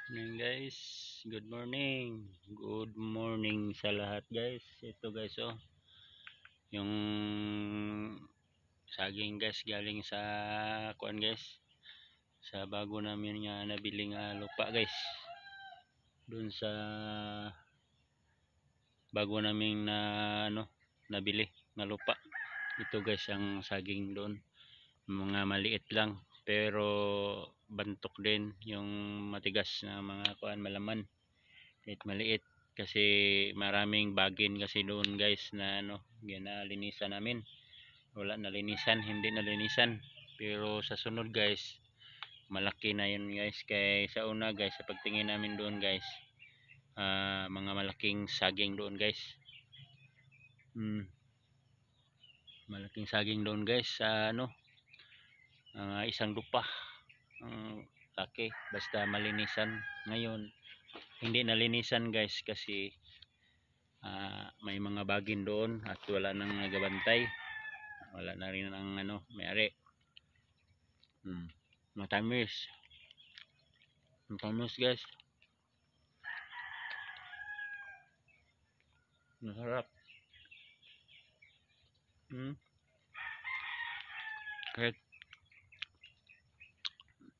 Morning guys, good morning. Good morning sa lahat guys. Ito guys yung saging guys galing sa kuan guys. Sa bago namin nga nabiling lupa guys. Doon sa bago namin na nabili na lupa. Ito guys ang saging doon. Mga maliit lang pero bantok din yung matigas na mga kuan malaman. Kahit maliit kasi maraming bagin kasi doon guys na ginalinisan namin. Wala nalinisan, hindi nalinisan. Pero sa sunod guys, malaki na yun guys. Kaya sa una guys, sa pagtingin namin doon guys, mga malaking saging doon guys. Malaking saging doon guys sa isang lupa. Laki, basta malinisan. Ngayon, hindi nalinisan guys kasi may mga bagin doon at wala nang nagabantay, wala na rin ang may-ari. Matamis guys, masarap.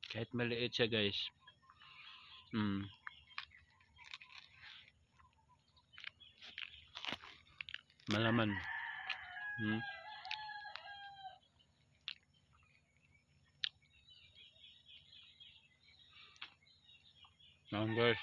Kahit maliit siya guys, malaman. Guys,